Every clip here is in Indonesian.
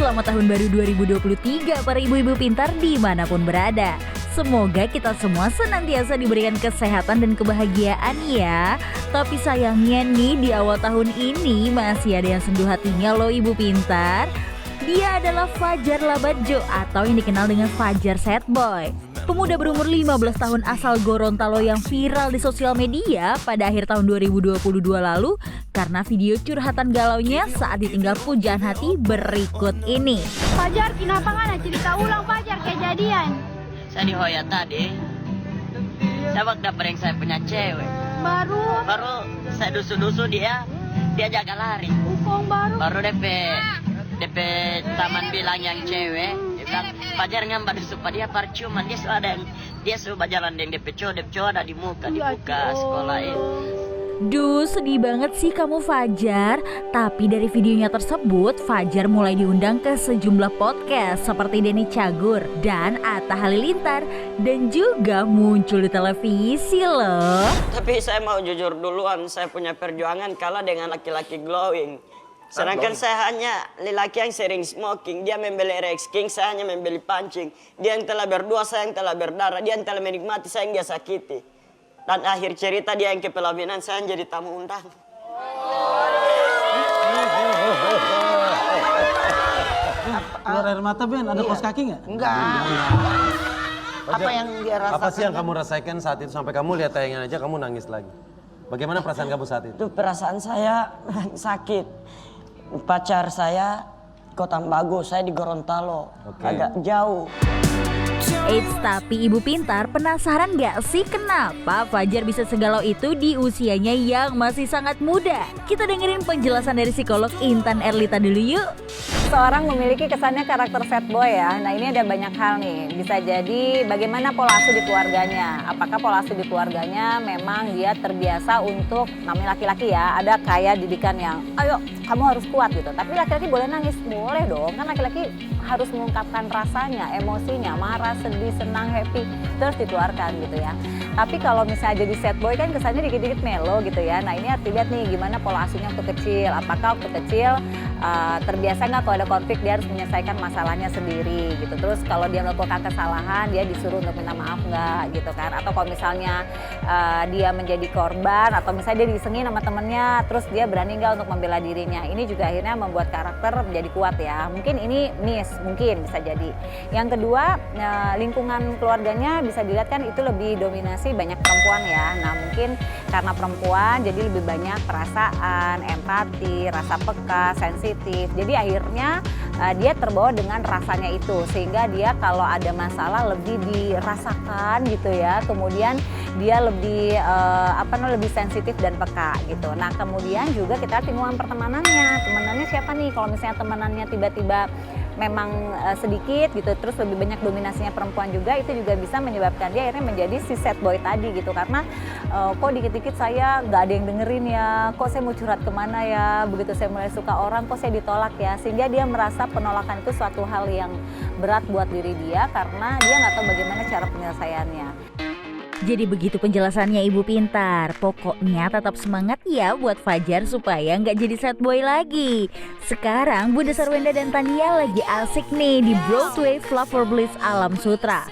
Selamat tahun baru 2023 para ibu-ibu pintar dimanapun berada. Semoga kita semua senantiasa diberikan kesehatan dan kebahagiaan ya. Tapi sayangnya nih di awal tahun ini masih ada yang senduh hatinya loh ibu pintar. Dia adalah Fajar Labadjo atau yang dikenal dengan Fajar Sad Boy. Pemuda berumur 15 tahun asal Gorontalo yang viral di sosial media pada akhir tahun 2022 lalu karena video curhatan galaunya saat ditinggal pujaan hati berikut ini. Fajar, kenapa nggak cerita ulang Fajar kejadian? Saya di Hoya tadi, saya dapat yang saya punya cewek. Baru saya dusu-dusu dia jaga lari. Ufong Baru DP taman bilang yang cewek, dia bilang Fajar ngambil supaya dia percuma dia sudah berjalan dengan DP cowok ada di muka sekolah ini. Duh, sedih banget sih kamu Fajar. Tapi dari videonya tersebut, Fajar mulai diundang ke sejumlah podcast seperti Denny Cagur dan Atta Halilintar dan juga muncul di televisi loh. Tapi saya mau jujur duluan, saya punya perjuangan kalah dengan laki-laki glowing. Sedangkan saya hanya lelaki yang sering smoking, dia membeli Rex King, saya hanya membeli pancing. Dia yang telah berdua, saya yang telah berdarah, dia yang telah menikmati, saya yang dia sakiti. Dan akhir cerita dia yang ke pelaminan, saya yang jadi tamu undang. Keluar air mata Ben, ada kos kaki nggak? Enggak. Apa yang dia rasakan? Apa sih yang kamu rasakan saat itu sampai kamu lihat tayangan aja kamu nangis lagi? Bagaimana perasaan kamu saat itu? Itu perasaan saya sakit. Pacar saya Kota Bagus, saya di Gorontalo, agak jauh. Eits, tapi ibu pintar penasaran gak sih kenapa Fajar bisa segalau itu di usianya yang masih sangat muda? Kita dengerin penjelasan dari psikolog Intan Erlita dulu yuk. Seorang memiliki kesannya karakter sad boy ya. Nah ini ada banyak hal nih. Bisa jadi bagaimana pola asuh di keluarganya. Apakah pola asuh di keluarganya memang dia terbiasa untuk, namanya laki-laki ya, ada kayak didikan yang ayo kamu harus kuat gitu. Tapi laki-laki boleh nangis, boleh dong. Kan laki-laki harus mengungkapkan rasanya, emosinya, marah, sedih, senang, happy, terus dikeluarkan gitu ya. Tapi kalau misalnya jadi sad boy kan kesannya dikit-dikit melo gitu ya. Nah ini harus dilihat nih gimana pola asuhnya waktu kecil. Apakah waktu kecil terbiasa nggak kalau ada konflik dia harus menyelesaikan masalahnya sendiri gitu. Terus kalau dia melakukan kesalahan dia disuruh untuk minta maaf nggak gitu kan. Atau kalau misalnya dia menjadi korban atau misalnya dia disengin sama temennya terus dia berani nggak untuk membela dirinya. Ini juga akhirnya membuat karakter menjadi kuat ya. Mungkin ini miss, mungkin bisa jadi. Yang kedua lingkungan keluarganya bisa dilihat kan itu lebih dominasi banyak perempuan ya. Nah mungkin karena perempuan jadi lebih banyak perasaan, empati, rasa peka, sensitif. Jadi akhirnya dia terbawa dengan rasanya itu sehingga dia kalau ada masalah lebih dirasakan gitu ya. Kemudian dia lebih lebih sensitif dan peka gitu. Nah kemudian juga kita lihat lingkungan pertemanannya. Temanannya siapa nih? Kalau misalnya temanannya tiba-tiba memang sedikit gitu, terus lebih banyak dominasinya perempuan juga, itu juga bisa menyebabkan dia akhirnya menjadi si sad boy tadi gitu. Karena kok dikit-dikit saya nggak ada yang dengerin ya, kok saya mau curhat kemana ya, begitu saya mulai suka orang kok saya ditolak ya, sehingga dia merasa penolakan itu suatu hal yang berat buat diri dia karena dia nggak tahu bagaimana cara penyelesaiannya. Jadi begitu penjelasannya ibu pintar. Pokoknya tetap semangat ya buat Fajar supaya nggak jadi sad boy lagi. Sekarang Bunda Sarwenda dan Tania lagi asik nih di Broadway Flower Bliss Alam Sutra.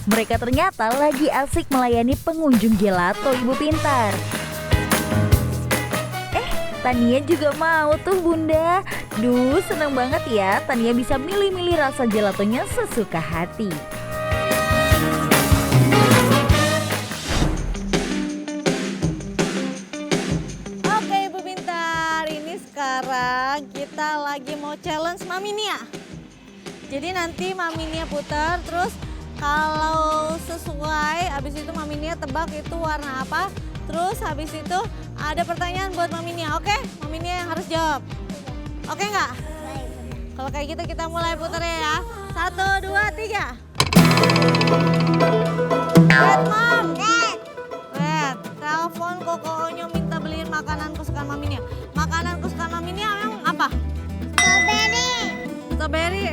Mereka ternyata lagi asik melayani pengunjung gelato ibu pintar. Tania juga mau tuh bunda. Duh seneng banget ya Tania bisa milih-milih rasa gelatonya sesuka hati. Sekarang kita lagi mau challenge Mami Nia. Jadi nanti Mami Nia putar, terus kalau sesuai, habis itu Mami Nia tebak itu warna apa. Terus habis itu ada pertanyaan buat Mami Nia, oke? Mami Nia yang harus jawab. Oke nggak? Kalau kayak gitu kita mulai putar ya. 1, 2, 3. Red Mom. Red. Telepon Koko Onyo minta beliin makanan kesukaan Mami Nia. Makanan kesukaan Mami Nia yang apa? Strawberry. Strawberry.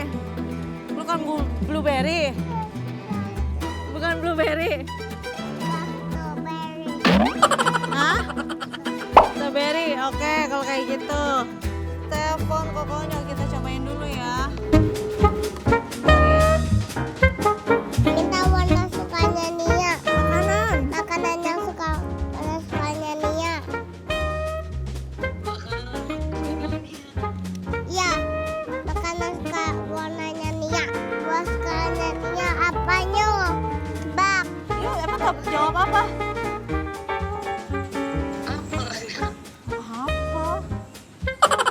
Bukan blueberry. Bukan blueberry. Strawberry. Hah? Strawberry. Oke, kalau kayak gitu. Telepon pohon kokonya, kita cobain dulu ya. Minta warna sukanya Nia. Makanan. Makanan yang suka warna sukanya Nia. Ya, makanan suka warnanya Nia. Warna sukanya Nia apanya? Tebak. Yuk, emang gak jawab apa? Apa?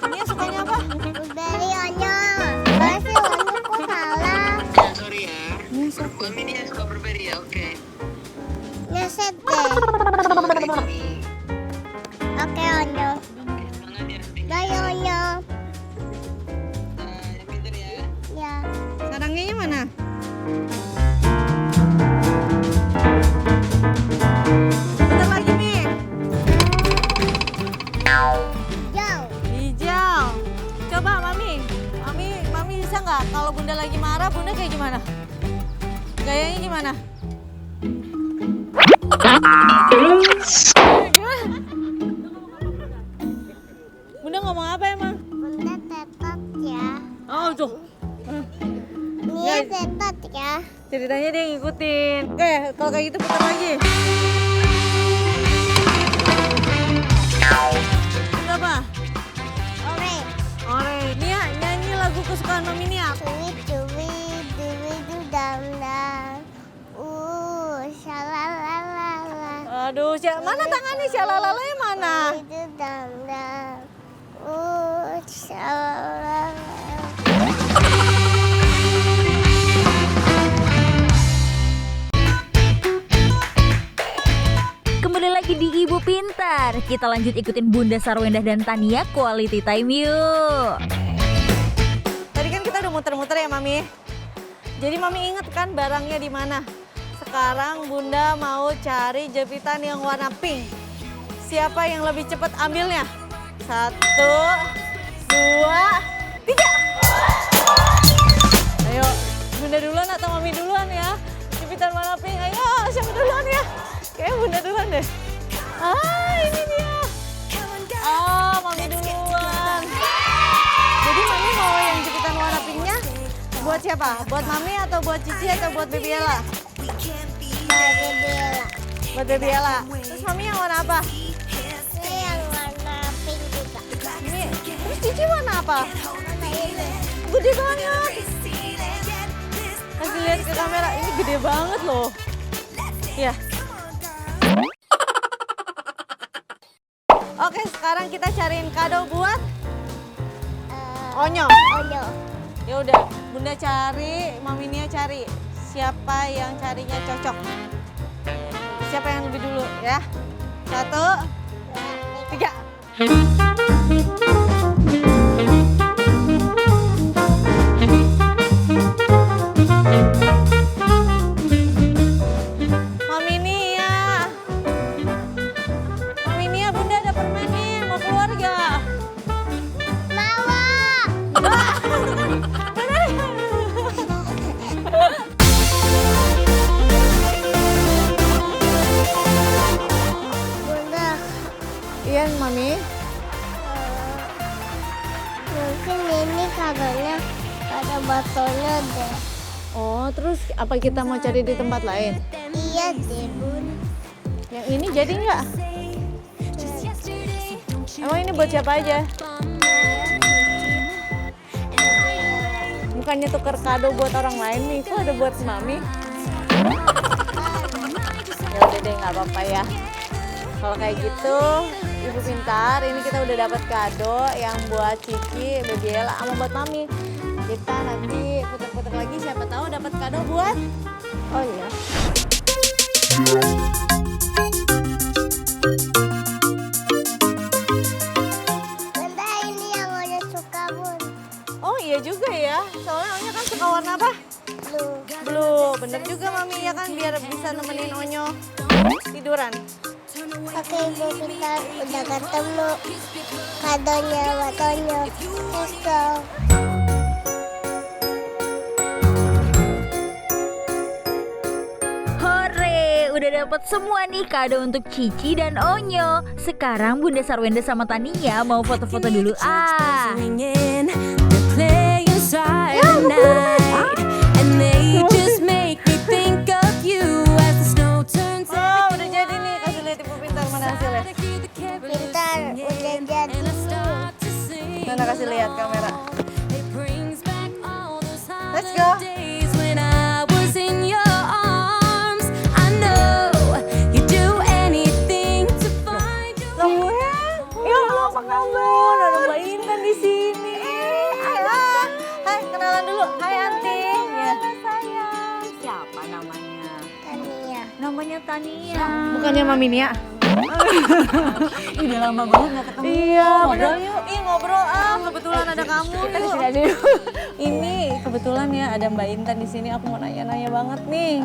Ini sukanya apa? Blueberry Onyo. Pasti Onyo kok salah. Sorry ya. Mami ini suka berbeda ya, oke. Nyeset deh. Oke Onyo. Semangat ya. Bye Onyo. Yang pintar ya. Ya. Sarangnya mana? Bentar lagi, Mi. Jauh. Hijau. Coba, Mami. Mami bisa nggak? Kalau Bunda lagi marah, Bunda kayak gimana? Gayanya gimana? Gimana? Bunda ngomong apa emang? Bunda tetot ya. Oh, tuh. Nia tetot ya. Ceritanya dia ngikutin. Oke, kalau kayak gitu putar lagi. Ini apa? Ore. Ore. Nia, nyanyi lagu kesukaan Mami Nia. Cuwi cuwi duwi du dam dam. Shalalala. Aduh, mana tangannya Syalalalanya mana? Duwi du dam dam. Shalalala. Kembali lagi di Ibu Pintar. Kita lanjut ikutin Bunda Sarwendah dan Tania quality time yuk. Tadi kan kita udah muter-muter ya, Mami. Jadi Mami inget kan barangnya di mana? Sekarang Bunda mau cari jepitan yang warna pink. Siapa yang lebih cepat ambilnya? 1, 2, 3. Ayo, Bunda duluan atau Mami duluan ya? Jepitan warna pink, ayo siapa duluan ya? Kayaknya Bunda duluan deh. Ini dia. Mami duluan. Jadi Mami mau yang jepitan warna pinknya buat siapa? Buat Mami atau buat Cici atau buat Baby Ella? Bagi Bella. Buat Baby Ella. Terus Mami yang warna apa? Ini yang warna pink juga. Ini. Terus Cici warna apa? Warna ini. Gede banget. Kasih lihat ke kamera, ini gede banget loh. Ya. Oke, sekarang kita cariin kado buat Onyo. Onyo. Ya udah, Bunda cari, Mami Nia cari. Siapa yang carinya cocok? Siapa yang lebih dulu ya? 1, 3. Mami Nia. Mami Nia, Bunda ada permen nih, mau keluar gak? Mawa. Bunda, Iya, Mami. mungkin ini kadonya ada botolnya deh. Oh, terus apa kita mau cari di tempat lain? Iya deh, Bun. Yang ini jadi nggak? Emang ini buat siapa aja? Bukannya tuker kado buat orang lain nih, kok ada buat Mami? Ya udah deh, nggak apa-apa ya. Kalau kayak gitu, Ibu Pintar, ini kita udah dapat kado yang buat Cici, Baby Ella, sama buat Mami. Kita nanti putar-putar lagi, siapa tahu dapat kado buat. Oh iya. Bunda, ini yang Onyo suka, Bun. Oh iya juga ya, soalnya Onyo kan suka warna apa? Blue. Blue, bener juga Mami ya kan, biar bisa nemenin Onyo tiduran. Oke, Ibu Pintar udah ketemu kadonya buat Onyo. Let's go. Hore, udah dapet semua nih kado untuk Cici dan Onyo. Sekarang Bunda Sarwenda sama Tania mau foto-foto dulu ah. night, and they just make me think of you as the snow turns. Oh, udah jadi nih. Kasih lihat Ibu Pintar mana hasilnya. Pintar, udah jadi. Mana kasih lihat kamera. It brings back all those Let's go. days when I was in your arms. I know you do anything to find your Ya Allah, apa kabar? Ada Mbak Intan di sini. Hai, kenalan dulu. Hai Anti. Ya. Sayang, siapa namanya? Tania. Namanya Tania. Bukannya Mami Nia? Udah lama banget gak ketemu. Iya, Ngobrol bener. yuk. Ih, ngobrol. Kebetulan ada kamu. Yuk. Sini aja yuk. Ini kebetulan ya ada Mbak Intan di sini. Aku mau nanya-nanya banget nih.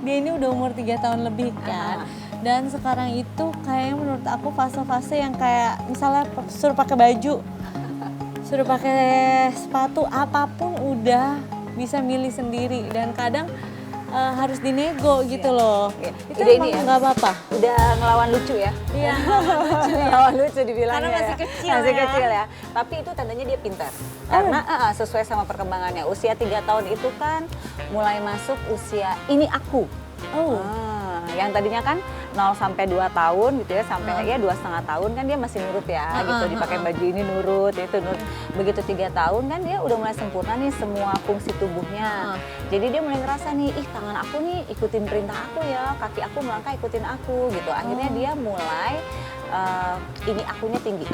Dia ini udah umur 3 tahun lebih kan. Dan sekarang itu kayaknya menurut aku fase-fase yang kayak misalnya suruh pakai baju, suruh pakai sepatu, apapun udah bisa milih sendiri. Dan kadang harus dinego gitu loh. Itu Udah emang ini ya? nggak apa-apa. Udah ngelawan lucu ya? Iya. Ngelawan lucu dibilangnya. Karena masih ya. kecil Masih ya. kecil ya. Tapi itu tandanya dia pintar. Karena sesuai sama perkembangannya. Usia 3 tahun itu kan mulai masuk usia ini aku. Yang tadinya kan 0 sampai 2 tahun gitu ya, sampai ya 2,5 tahun kan dia masih nurut ya gitu, dipakai baju ini nurut, itu nurut. Begitu 3 tahun kan dia udah mulai sempurna nih semua fungsi tubuhnya. Jadi dia mulai ngerasa nih, ih tangan aku nih ikutin perintah aku ya, kaki aku melangkah ikutin aku gitu. Akhirnya dia mulai ini akunya tinggi.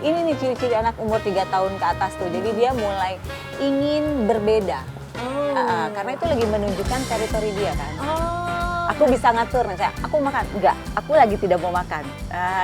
Ini nih ciri-ciri anak umur 3 tahun ke atas tuh. Jadi dia mulai ingin berbeda. Karena itu lagi menunjukkan teritori dia kan. Aku bisa ngatur, misalnya aku makan, enggak, aku lagi tidak mau makan.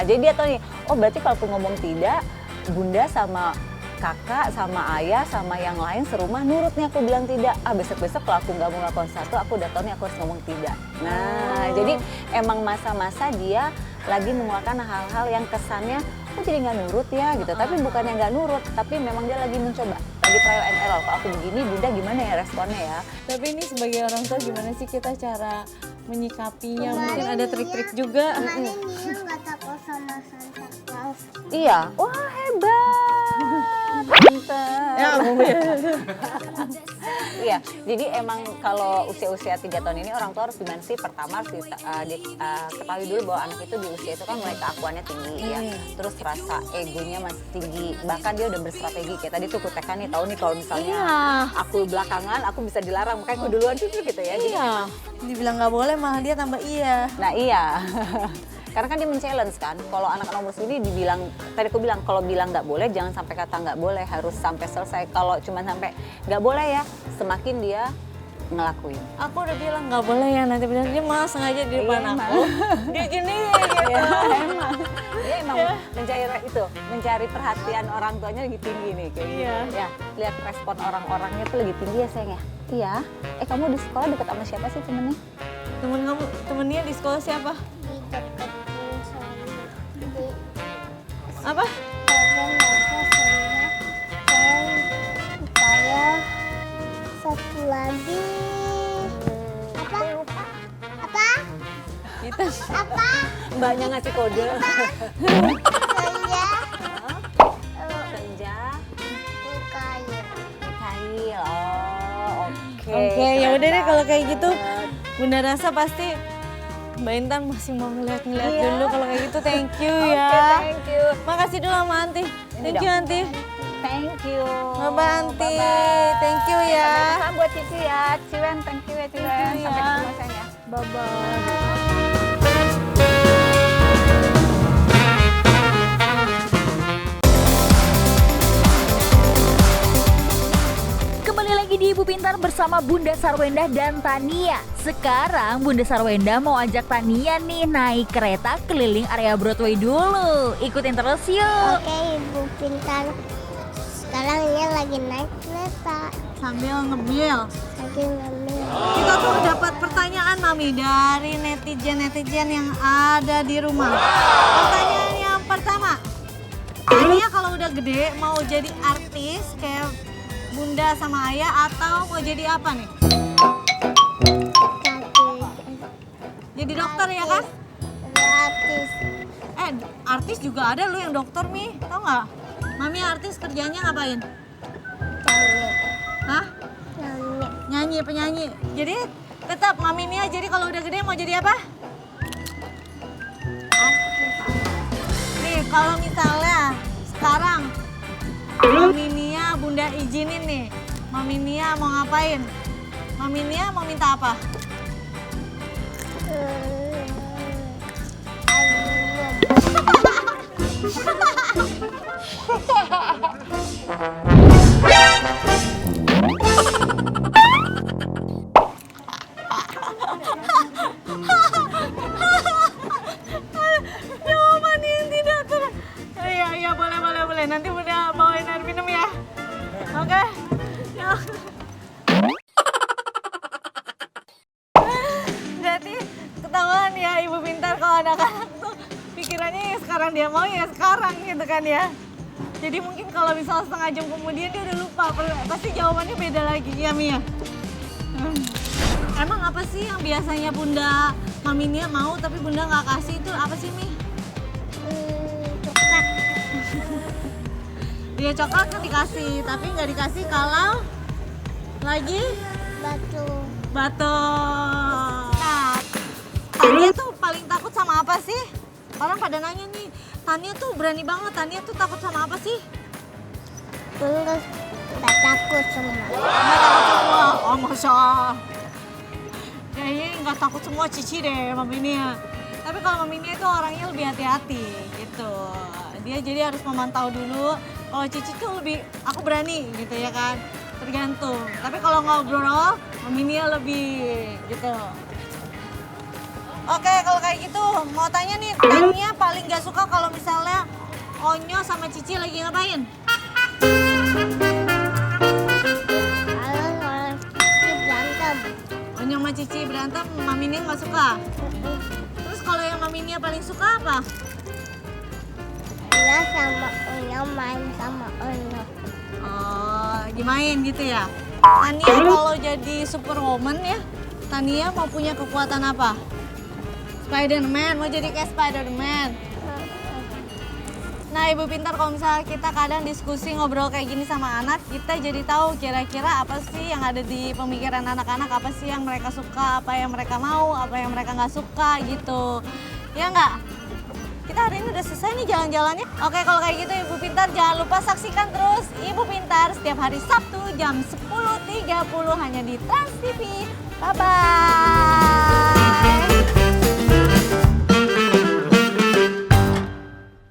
Jadi dia tahu nih, oh berarti kalau aku ngomong tidak, bunda sama kakak, sama ayah, sama yang lain serumah nurut nih aku bilang tidak. Besok-besok kalau aku nggak mau melakukan sesuatu, aku udah tahu nih aku harus ngomong tidak. Nah, jadi emang masa-masa dia lagi mengeluarkan hal-hal yang kesannya, oh jadi nggak nurut ya gitu. Tapi bukan yang nggak nurut, tapi memang dia lagi mencoba. Lagi trial and error, kalau aku begini bunda gimana ya responnya ya. Tapi ini sebagai orang tua gimana sih kita cara menyikapinya? Mungkin ada trik-trik juga. Kemarin dia nggak takut sama Santa Claus. Iya, wah hebat. Pinter. Ya, Iya, jadi emang kalau usia-usia 3 tahun ini orang tua harus gimana sih? Pertama harus ketahui dulu bahwa anak itu di usia itu kan mulai keakuannya tinggi ya. Terus rasa egonya masih tinggi. Bahkan dia udah berstrategi. Kayak tadi tuh kutekan nih, tahu nih kalau misalnya aku belakangan, aku bisa dilarang. Makanya aku duluan gitu ya. Jadi, dibilang nggak boleh malah dia tambah iya. nah iya. Karena kan dia men-challenge kan, kalau anak nomor segini dibilang, tadi aku bilang kalau bilang nggak boleh jangan sampai kata nggak boleh, harus sampai selesai. Kalau cuma sampai nggak boleh ya, semakin dia ngelakuin. Aku udah bilang nggak boleh ya, nanti benar dia malah sengaja di depan Iya, aku. Dia gini gitu. Emang. Dia emang mencari perhatian orang tuanya lagi tinggi nih kayak gini. Ya, lihat respon orang-orangnya tuh lagi tinggi ya sayang ya. Iya. Kamu di sekolah dekat sama siapa sih temennya? Temennya di sekolah siapa? Di dekat sana. Di Apa? saya satu lagi. Apa? Apa? Kita. Apa? Mbaknya ngasih kode. Saya Senja, Mikail. Mikhail. Oh, oke. Oke, ya Keren udah deh kalau kayak banget. gitu. Bunda rasa pasti Mbak Intan masih mau ngeliat-ngeliat dulu kalau kayak gitu. Thank you ya. Oke, thank you. Makasih dulu sama Anti. Thank you dong. Anti. Thank you. Bye Anti. Bye-bye. Thank you ya. Sampai ketemu buat Cici ya. Ciwen, thank you ya Ciwen. Thank you Sampai ya. ketemu sayang ya. Bye bye. Kembali lagi di Ibu Pintar bersama Bunda Sarwenda dan Tania. Sekarang Bunda Sarwenda mau ajak Tania nih naik kereta keliling area Broadway dulu. Ikutin terus yuk. Oke, Ibu Pintar. Sekarang dia lagi naik kereta. Sambil ngemil. Lagi ngambil. Kita tuh dapat pertanyaan Mami dari netizen-netizen yang ada di rumah. Pertanyaan yang pertama, Tania kalau udah gede mau jadi artis kayak Bunda sama Ayah atau mau jadi apa nih? Jadi dokter ya kan? Artis. Artis juga ada lu yang dokter Mi, tau nggak? Mami artis kerjanya ngapain? Nyanyi. Hah? Nyanyi, penyanyi. Jadi tetap Mami Nia, jadi kalau udah gede mau jadi apa? Nih, kalau misalnya sekarang Mami Nia Bunda izinin nih, Mami Nia mau ngapain? Mami Nia mau minta apa? Jawaban yang tidak Iya, boleh. Nanti Bunda bawain air minum ya. Oke? Ya. Berarti ketahuan ya Ibu Pintar kalau anak-anak tuh pikirannya ya sekarang dia mau ya sekarang gitu kan ya. Jadi mungkin kalau misal setengah jam kemudian dia udah lupa, pasti jawabannya beda lagi ya Mia. Emang apa sih yang biasanya Bunda Mami Nia mau tapi Bunda nggak kasih itu apa sih Mi? Coklat. Dia coklat kan dikasih, tapi nggak dikasih kalau lagi batu. Nah, Tania tuh paling takut sama apa sih? Orang pada nanya nih, Tania tuh berani banget, Tania tuh takut sama apa sih? Nggak takut semua. Nggak takut semua, oh Masya Allah. Kayaknya nggak takut semua Cici deh Mami Nia. Tapi kalau Mami Nia itu orangnya lebih hati-hati gitu. Dia jadi harus memantau dulu. Kalau Cici tuh lebih, aku berani gitu ya kan. Tergantung. Tapi kalau ngobrol, Mami Nia lebih gitu. Oke, kalau kayak gitu mau tanya nih, Tania paling gak suka kalau misalnya Onyo sama Cici lagi ngapain? Kalau Cici berantem. Onyo sama Cici berantem, Mami Nia gak suka? Terus kalau yang Mami Nia paling suka apa? Dia sama Onyo main sama Onyo. Oh, dimain gitu ya? Tania kalau jadi superwoman ya, Tania mau punya kekuatan apa? Spiderman, mau jadi kayak Spiderman. Nah Ibu Pintar, kalau misalnya kita kadang diskusi ngobrol kayak gini sama anak, kita jadi tahu kira-kira apa sih yang ada di pemikiran anak-anak, apa sih yang mereka suka, apa yang mereka mau, apa yang mereka nggak suka gitu. Ya nggak? Kita hari ini udah selesai nih jalan-jalannya. Oke, kalau kayak gitu Ibu Pintar jangan lupa saksikan terus Ibu Pintar setiap hari Sabtu jam 10.30 hanya di Trans TV. Bye-bye.